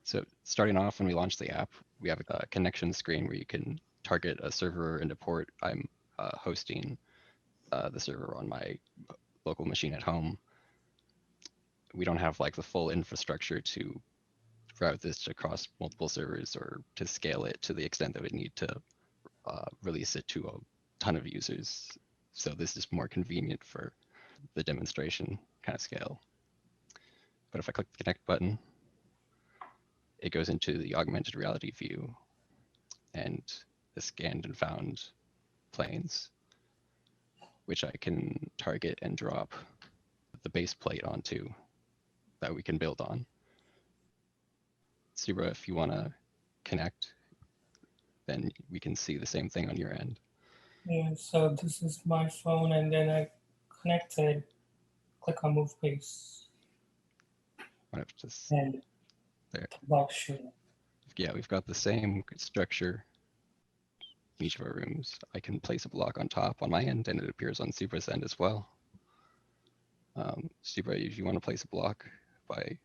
So starting off, when we launch the app, we have a connection screen where you can target a server and a port. I'm hosting the server on my local machine at home. We don't have like the full infrastructure to route this across multiple servers or to scale it to the extent that we need to release it to a ton of users. So this is more convenient for the demonstration kind of scale. But if I click the connect button, it goes into the augmented reality view and the scanned and found planes, which I can target and drop the base plate onto that we can build on. Zebra, if you want to connect, then we can see the same thing on your end. Yeah, so this is my phone, and then I connected, click on move base, Just and there. the box should. Yeah, we've got the same structure in each of our rooms. I can place a block on top on my end, and it appears on Zebra's end as well. Zebra, if you want to place a block by,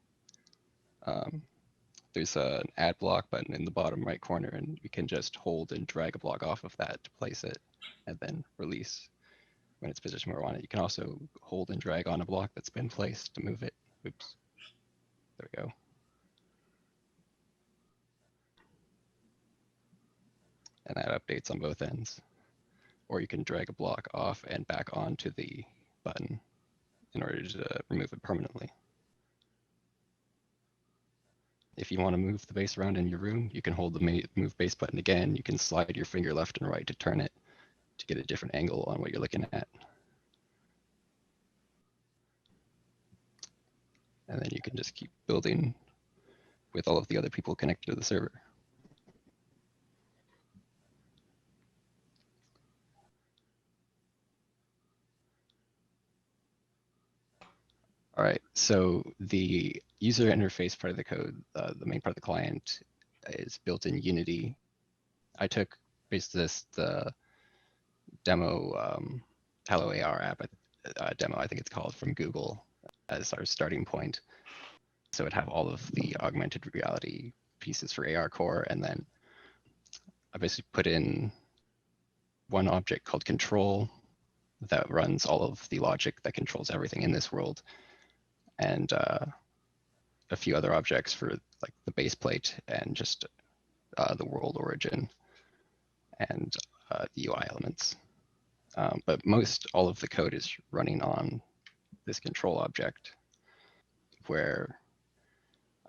there's an add block button in the bottom right corner, and we can just hold and drag a block off of that to place it, and then release when it's positioned where we want it. You can also hold and drag on a block that's been placed to move it. Oops, there we go. And that updates on both ends. Or you can drag a block off and back onto the button in order to remove it permanently. If you want to move the base around in your room, you can hold the move base button again. You can slide your finger left and right to turn it to get a different angle on what you're looking at. And then you can just keep building with all of the other people connected to the server. All right, so the user interface part of the code, the main part of the client, is built in Unity. I took basically the demo Hello AR app demo, I think it's called, from Google as our starting point. So it'd have all of the augmented reality pieces for AR Core, and then I basically put in one object called control that runs all of the logic that controls everything in this world, and a few other objects for like the base plate and just the world origin and the UI elements. But most all of the code is running on this control object, where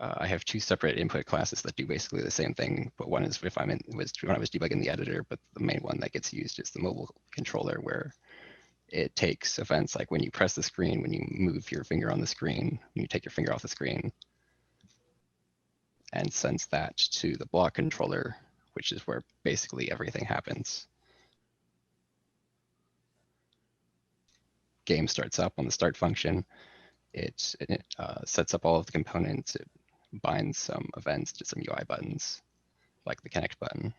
I have two separate input classes that do basically the same thing, but one is when I was debugging the editor, but the main one that gets used is the mobile controller, where it takes events like when you press the screen, when you move your finger on the screen, when you take your finger off the screen, and sends that to the block controller, which is where basically everything happens. Game starts up on the start function. It sets up all of the components. It binds some events to some UI buttons, like the connect button.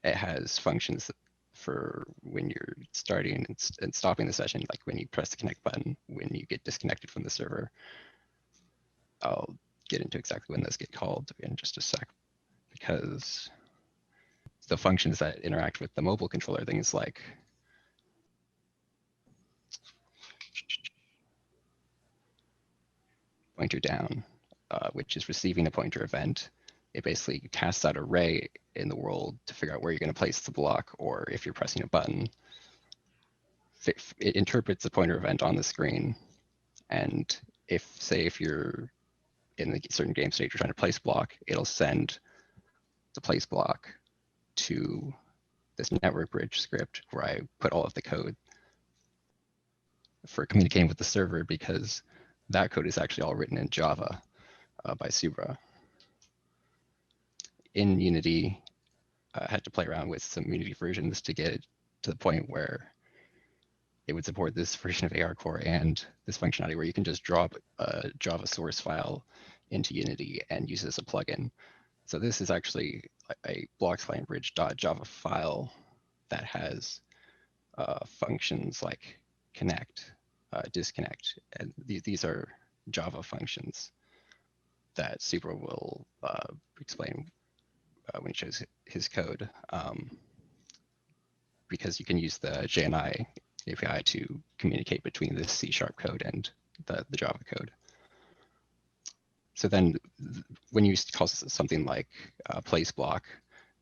It has functions for when you're starting and stopping the session, like when you press the connect button, when you get disconnected from the server. I'll get into exactly when those get called in just a sec, because the functions that interact with the mobile controller, things like pointer down, which is receiving a pointer event. It basically casts out an array in the world to figure out where you're going to place the block, or if you're pressing a button. It interprets the pointer event on the screen, and if you're in a certain game state, you're trying to place block, it'll send the place block to this network bridge script where I put all of the code for communicating with the server, because that code is actually all written in Java by Zebra. In Unity, I had to play around with some Unity versions to get it to the point where it would support this version of AR Core and this functionality where you can just drop a Java source file into Unity and use it as a plugin. So this is actually a blocks client bridge.java file that has functions like connect, disconnect, and these are Java functions that Super will explain when he shows his code, because you can use the JNI API to communicate between the C# code and the Java code. So then when you call something like place block,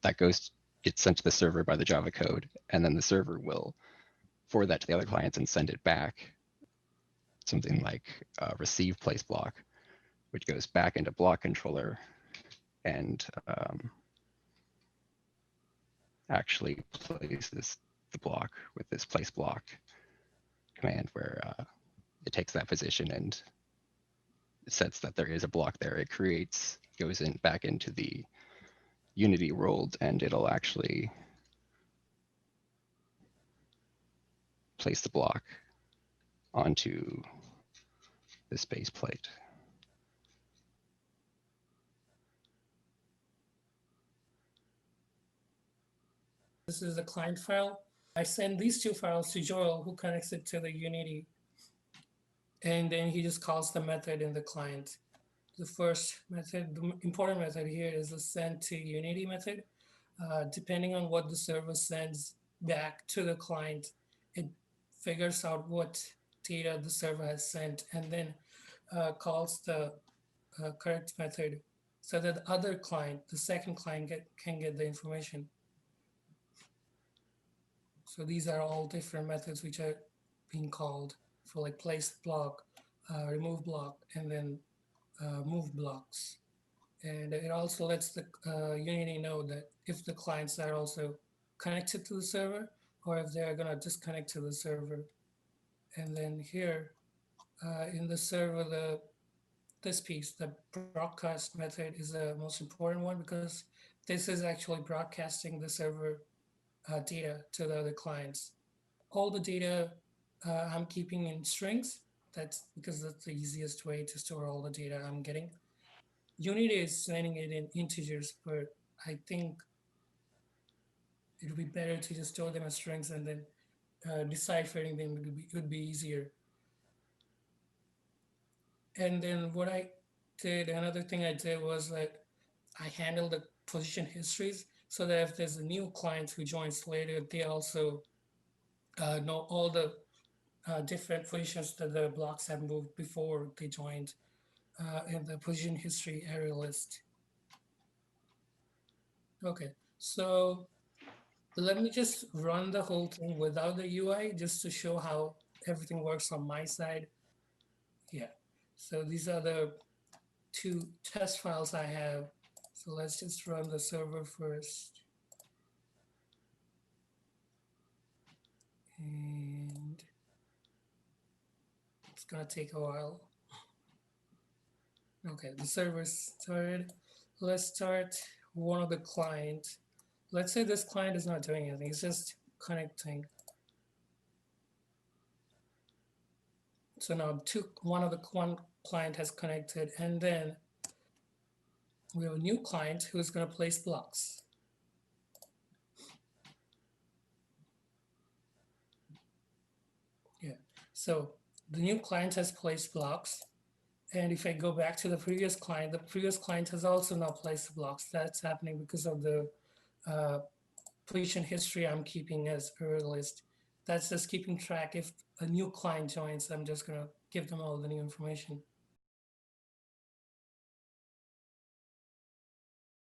that gets sent to the server by the Java code, and then the server will forward that to the other clients and send it back, something like receive place block, which goes back into block controller and actually places the block with this place block command, where it takes that position and sets that there is a block there. It creates, goes in back into the Unity world, and it'll actually place the block onto this base plate. This is the client file. I send these two files to Joel, who connects it to the Unity, and then he just calls the method in the client. The first method, the important method here, is the send to Unity method. Depending on what the server sends back to the client, it figures out what data the server has sent, and then calls the correct method so that the other client, the second client, can get the information. So these are all different methods which are being called for, like place block, remove block, and then move blocks. And it also lets the Unity know that if the clients are also connected to the server, or if they're gonna disconnect to the server. And then here in the server, this piece, the broadcast method, is the most important one, because this is actually broadcasting the server data to the other clients. All the data I'm keeping in strings. That's because that's the easiest way to store all the data I'm getting. Unity is sending it in integers, but I think it would be better to just store them as strings, and then deciphering them would be easier. And then what I did, another thing I did was that I handled the position histories, so that if there's a new client who joins later, they also know all the different positions that the blocks have moved before they joined in the position history area list. Okay, so let me just run the whole thing without the UI, just to show how everything works on my side. Yeah, so these are the two test files I have. So let's just run the server first. And it's gonna take a while. Okay, the server started. Let's start one of the clients. Let's say this client is not doing anything, it's just connecting. So now one of the one client has connected, and then we have a new client who's going to place blocks. Yeah. So the new client has placed blocks. And if I go back to the previous client has also now placed blocks. That's happening because of the uh, position history I'm keeping as error list. That's just keeping track. If a new client joins, I'm just going to give them all the new information.